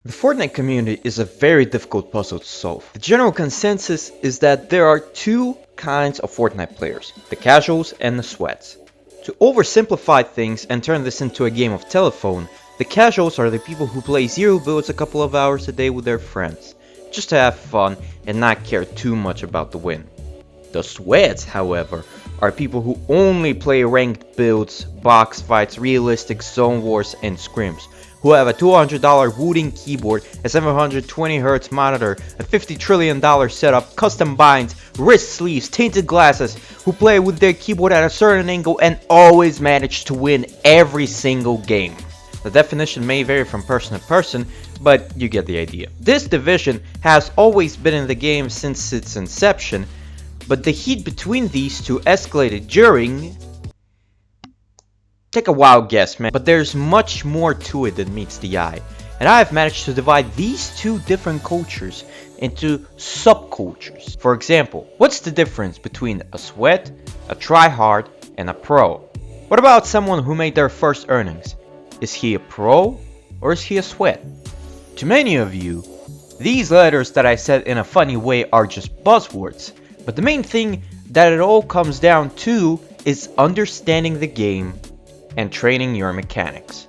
The Fortnite community is a very difficult puzzle to solve. The general consensus is that there are two kinds of Fortnite players, the casuals and the sweats. To oversimplify things and turn this into a game of telephone, the casuals are the people who play zero builds a couple of hours a day with their friends, just to have fun and not care too much about the win. The sweats, however, are people who only play ranked builds, box fights, realistic zone wars, and scrims, who have a $200 wooden keyboard, a 720Hz monitor, a $50 trillion setup, custom binds, wrist sleeves, tinted glasses, who play with their keyboard at a certain angle and always manage to win every single game. The definition may vary from person to person, but you get the idea. This division has always been in the game since its inception, but the heat between these two escalated during... Take a wild guess, man, but there's much more to it than meets the eye. And I have managed to divide these two different cultures into subcultures. For example, what's the difference between a sweat, a tryhard, and a pro? What about someone who made their first earnings? Is he a pro or is he a sweat? To many of you, these letters that I said in a funny way are just buzzwords, but the main thing that it all comes down to is understanding the game and training your mechanics.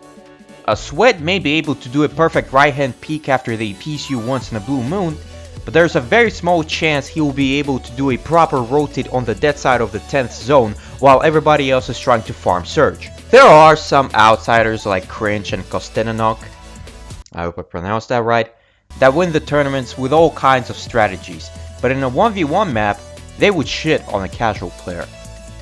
A sweat may be able to do a perfect right hand peek after they piece you once in a blue moon, but there's a very small chance he will be able to do a proper rotate on the dead side of the 10th zone while everybody else is trying to farm surge. There are some outsiders like Cringe and Kostenanok, I hope I pronounced that right, that win the tournaments with all kinds of strategies, but in a 1v1 map, they would shit on a casual player.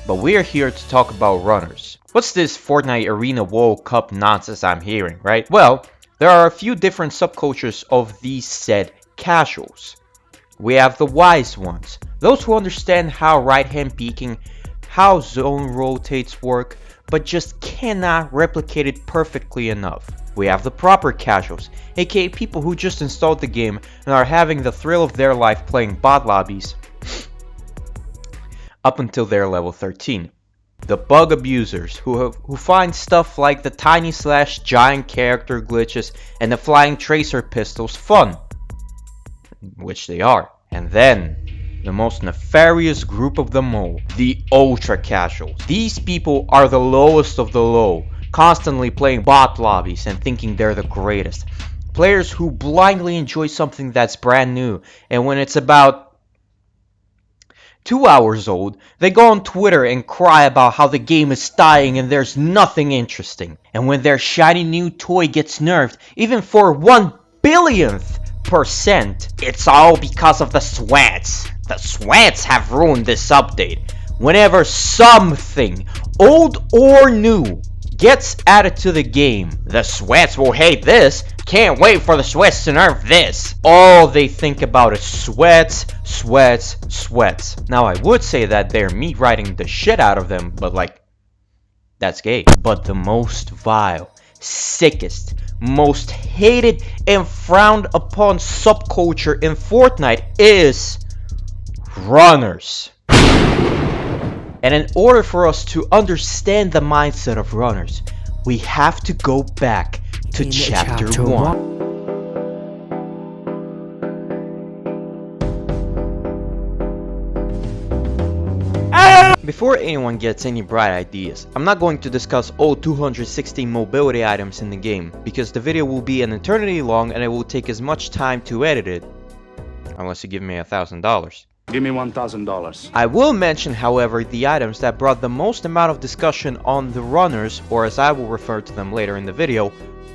But we're here to talk about runners. What's this Fortnite Arena World Cup nonsense I'm hearing, right? Well, there are a few different subcultures of these said casuals. We have the wise ones, those who understand how right hand peeking, how zone rotates work, but just cannot replicate it perfectly enough. We have the proper casuals, aka people who just installed the game and are having the thrill of their life playing bot lobbies up until they're level 13. The bug abusers who find stuff like the tiny slash giant character glitches and the flying tracer pistols fun, which they are. And then the most nefarious group of them all, the ultra casuals. These people are the lowest of the low, constantly playing bot lobbies and thinking they're the greatest. Players who blindly enjoy something that's brand new, and when it's about 2 hours old, they go on Twitter and cry about how the game is dying and there's nothing interesting. And when their shiny new toy gets nerfed, even for 1/10000000%, it's all because of the sweats. The sweats have ruined this update. Whenever something, old or new, gets added to the game, the sweats will hate this. Can't wait for the sweats to nerf this. All they think about is sweats, sweats, sweats. Now I would say that they're meat riding the shit out of them, but like, that's gay. But the most vile, sickest, most hated and frowned upon subculture in Fortnite is runners. And in order for us to understand the mindset of runners, we have to go back to chapter 1. Before anyone gets any bright ideas, I'm not going to discuss all 216 mobility items in the game, because the video will be an eternity long and it will take as much time to edit it, unless you give me $1,000. Give me $1,000. I will mention, however, the items that brought the most amount of discussion on the runners, or as I will refer to them later in the video,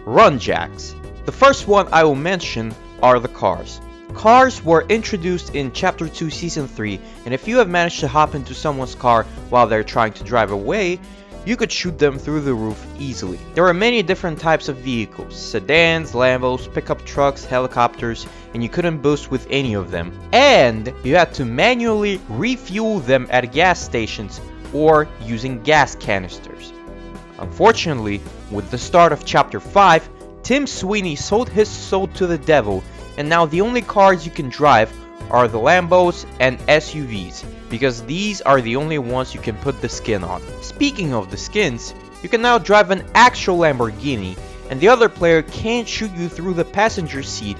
run jacks. The first one I will mention are the cars. Cars were introduced in Chapter 2 Season 3, and if you have managed to hop into someone's car while they're trying to drive away, you could shoot them through the roof easily. There are many different types of vehicles, sedans, Lambos, pickup trucks, helicopters, and you couldn't boost with any of them. And you had to manually refuel them at gas stations or using gas canisters. Unfortunately, with the start of Chapter 5, Tim Sweeney sold his soul to the devil, and now the only cars you can drive are the Lambos and SUVs, because these are the only ones you can put the skin on. Speaking of the skins, you can now drive an actual Lamborghini, and the other player can't shoot you through the passenger seat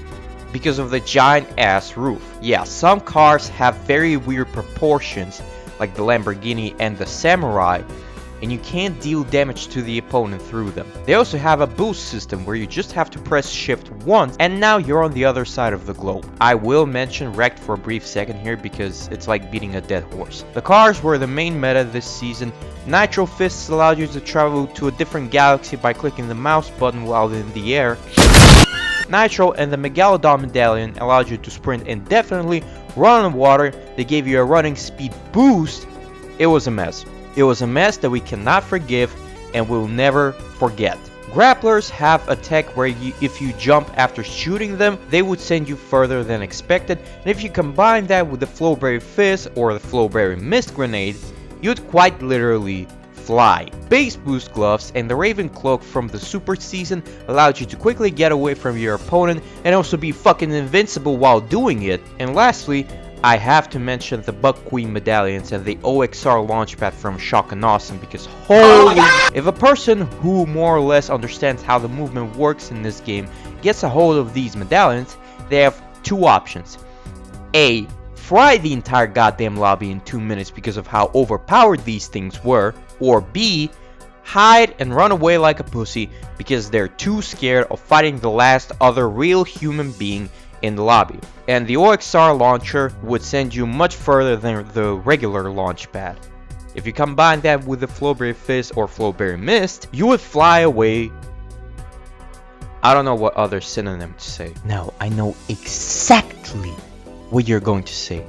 because of the giant ass roof. Yeah, some cars have very weird proportions, like the Lamborghini and the Samurai, and you can't deal damage to the opponent through them. They also have a boost system where you just have to press shift once and now you're on the other side of the globe. I will mention Wrecked for a brief second here because it's like beating a dead horse. The cars were the main meta this season. Nitro Fists allowed you to travel to a different galaxy by clicking the mouse button while in the air. Nitro and the Megalodon Medallion allowed you to sprint indefinitely, run on water. They gave you a running speed boost. It was a mess. It was a mess that we cannot forgive and will never forget. Grapplers have a tech where if you jump after shooting them, they would send you further than expected, and if you combine that with the Flowberry Fizz or the Flowberry Mist Grenade, you'd quite literally fly. Base boost gloves and the Raven Cloak from the Super Season allowed you to quickly get away from your opponent and also be fucking invincible while doing it. And lastly, I have to mention the Buck Queen medallions and the OXR launchpad from Shock and Awestin because holy, if a person who more or less understands how the movement works in this game gets a hold of these medallions, they have two options. A, fry the entire goddamn lobby in 2 minutes because of how overpowered these things were, or B, hide and run away like a pussy because they're too scared of fighting the last other real human being in the lobby. And the OXR launcher would send you much further than the regular launch pad. If you combine that with the Flowberry Fizz or Flowberry Mist, you would fly away. I don't know what other synonym to say. No, I know exactly what you're going to say.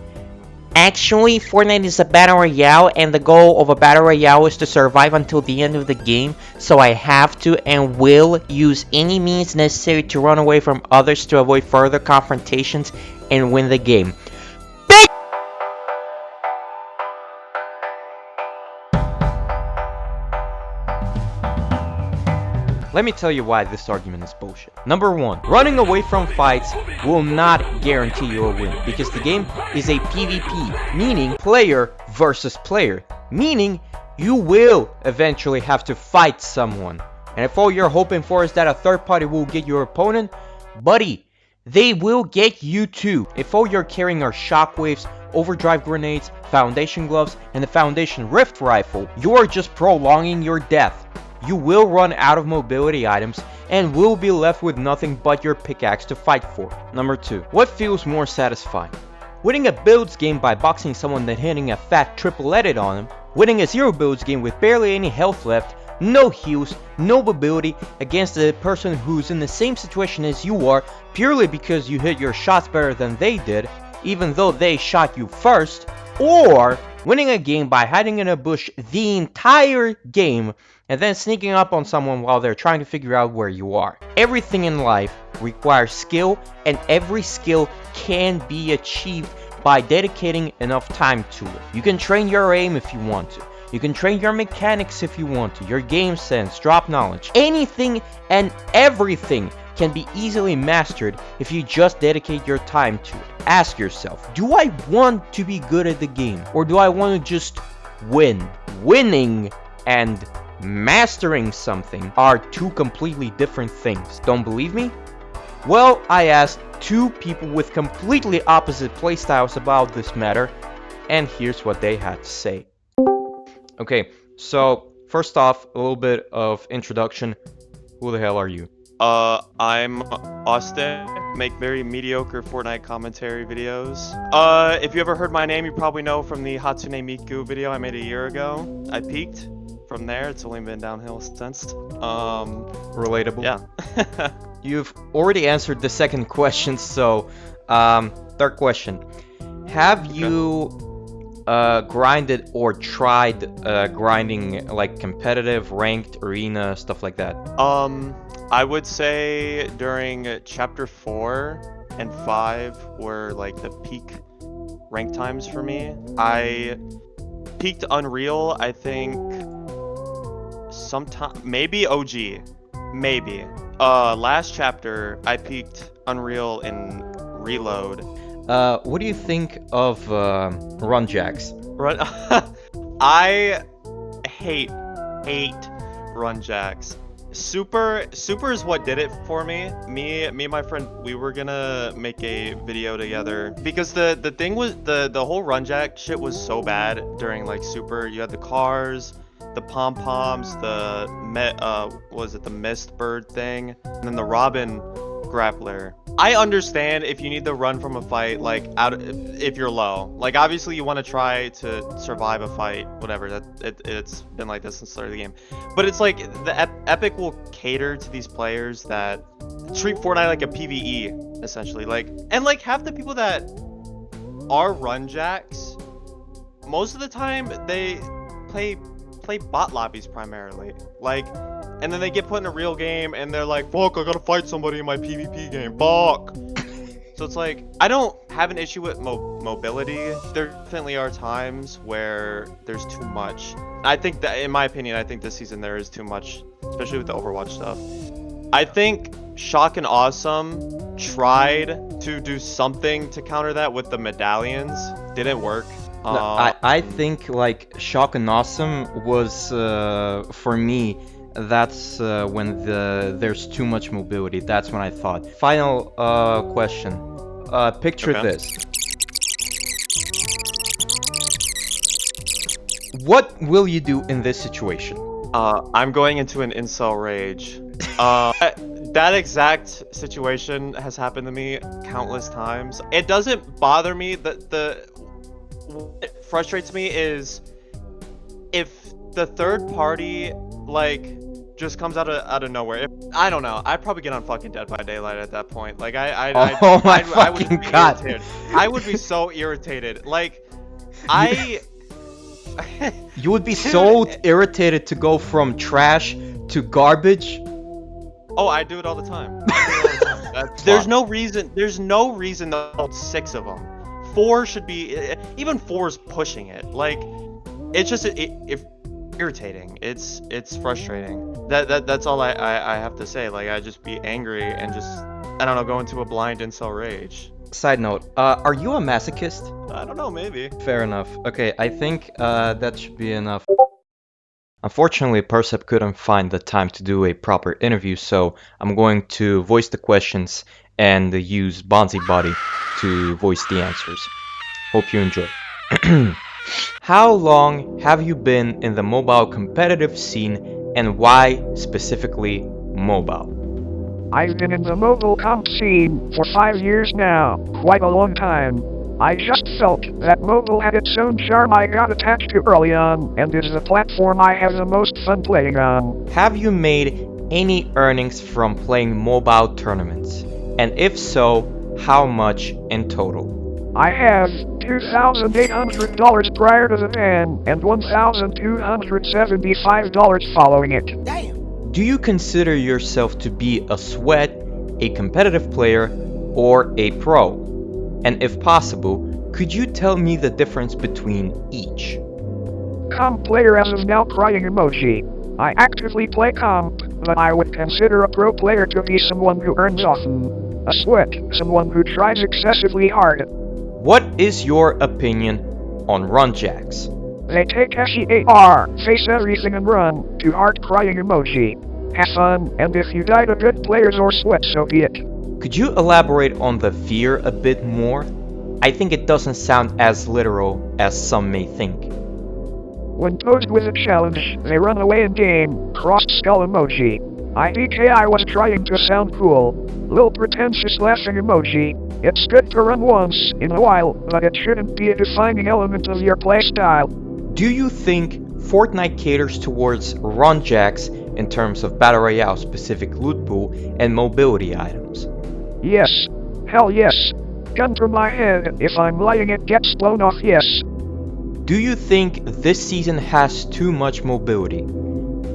Actually, Fortnite is a battle royale, and the goal of a battle royale is to survive until the end of the game, so I have to and will use any means necessary to run away from others to avoid further confrontations and win the game. Let me tell you why this argument is bullshit. Number one, running away from fights will not guarantee you a win because the game is a PvP, meaning player versus player, meaning you will eventually have to fight someone. And if all you're hoping for is that a third party will get your opponent, buddy, they will get you too. If all you're carrying are shockwaves, overdrive grenades, foundation gloves, and the foundation rift rifle, you're just prolonging your death. You will run out of mobility items and will be left with nothing but your pickaxe to fight for. Number 2. What feels more satisfying? Winning a builds game by boxing someone then hitting a fat triple edit on them, winning a zero builds game with barely any health left, no heals, no mobility against a person who's in the same situation as you are purely because you hit your shots better than they did, even though they shot you first, or winning a game by hiding in a bush the entire game and then sneaking up on someone while they're trying to figure out where you are. Everything in life requires skill, and every skill can be achieved by dedicating enough time to it. You can train your aim if you want to. You can train your mechanics if you want to, your game sense, drop knowledge. Anything and everything can be easily mastered if you just dedicate your time to it. Ask yourself, do I want to be good at the game, or do I want to just win? Winning and mastering something are two completely different things. Don't believe me? Well, I asked two people with completely opposite playstyles about this matter, and here's what they had to say. Okay, so first off, a little bit of introduction. Who the hell are you? I'm Austin, make very mediocre Fortnite commentary videos. If you ever heard my name, you probably know from the Hatsune Miku video I made a year ago. I peaked. From there, it's only been downhill since. Relatable. Yeah. You've already answered the second question, so third question. Have you grinded or tried grinding like competitive, ranked, arena, stuff like that? I would say during chapter 4 and 5 were like the peak rank times for me. I peaked Unreal, I think sometime, maybe OG, maybe. Last chapter I peaked Unreal in Reload. What do you think of run jacks? I hate run jacks. Super is what did it for me. Me and my friend, we were gonna make a video together because the thing was the whole run jack shit was so bad during like Super. You had the cars, the pom poms, the the mist bird thing, and then the Robin grappler. I understand if you need to run from a fight, like if you're low. Like obviously you want to try to survive a fight, whatever. It's been like this since the start of the game. But it's like the Epic will cater to these players that treat Fortnite like a PvE essentially. Like half the people that are run jacks, most of the time they play bot lobbies primarily. And then they get put in a real game and they're like, fuck, I gotta fight somebody in my PvP game, fuck. So it's like, I don't have an issue with mobility. There definitely are times where there's too much. I think that, in my opinion, I think this season there is too much, especially with the Overwatch stuff. I think Shock and Awesome tried to do something to counter that with the medallions. Didn't work. No, I think like Shock and Awesome was, for me, that's when there's too much mobility. That's when I thought. Final question. Picture this. What will you do in this situation? I'm going into an incel rage. That exact situation has happened to me countless times. It doesn't bother me that what frustrates me is if the third party just comes out of nowhere. I don't know. I'd probably get on fucking Dead by Daylight at that point. Like I would be God. irritated. I would be so irritated. You would be so irritated to go from trash to garbage. Oh, I do it all the time. There's no reason to hold 6 of them. 4 should be, even 4 is pushing it. It's just irritating. It's frustrating. That's all I have to say. I just be angry and just, I don't know, go into a blind incel rage. Side note, are you a masochist? I don't know, maybe. Fair enough. Okay, I think that should be enough. Unfortunately, Percep couldn't find the time to do a proper interview, so I'm going to voice the questions and use Bonzi Body to voice the answers. Hope you enjoy. How long have you been in the mobile competitive scene, and why specifically mobile? I've been in the mobile comp scene for 5 years now, quite a long time. I just felt that mobile had its own charm I got attached to early on, and is the platform I have the most fun playing on. Have you made any earnings from playing mobile tournaments? And if so, how much in total? I have $2,800 prior to the ban, and $1,275 following it. Do you consider yourself to be a sweat, a competitive player, or a pro? And if possible, could you tell me the difference between each? Comp player as of now, crying emoji. I actively play comp, but I would consider a pro player to be someone who earns often. A sweat, someone who tries excessively hard. What is your opinion on run jacks? They take SEAR, face everything and run, to heart crying emoji. Have fun, and if you die to good players or sweat, so be it. Could you elaborate on the fear a bit more? I think it doesn't sound as literal as some may think. When posed with a challenge, they run away in game, crossed skull emoji. IDK I was trying to sound cool. Lil pretentious laughing emoji. It's good to run once in a while, but it shouldn't be a defining element of your playstyle. Do you think Fortnite caters towards run jacks in terms of Battle Royale specific loot pool and mobility items? Yes. Hell yes. Gun to my head, if I'm lying it gets blown off, yes. Do you think this season has too much mobility?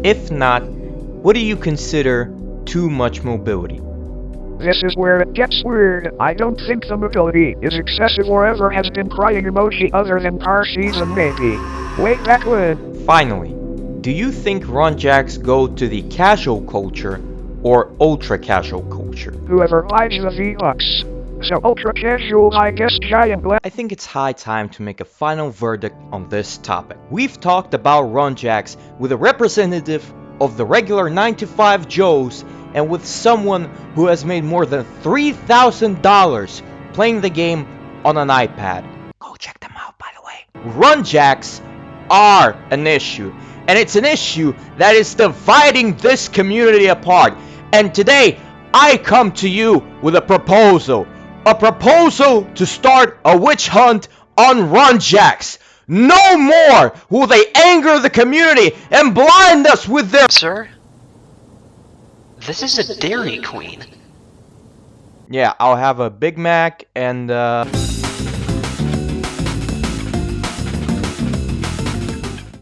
If not, what do you consider too much mobility? This is where it gets weird. I don't think the mobility is excessive or ever has been crying emoji other than par season maybe. Way back when. Finally, do you think run jacks go to the casual culture or ultra casual culture? Whoever buys the V-Bucks. So ultra casual, I guess, giant I think it's high time to make a final verdict on this topic. We've talked about run jacks with a representative of the regular 9-to-5 Joes and with someone who has made more than $3,000 playing the game on an iPad. Go check them out, by the way. Run jacks are an issue, and it's an issue that is dividing this community apart. And today, I come to you with a proposal to start a witch hunt on run jacks. No more will they anger the community and blind us with their— Sir? This is a Dairy Queen. Yeah, I'll have a Big Mac and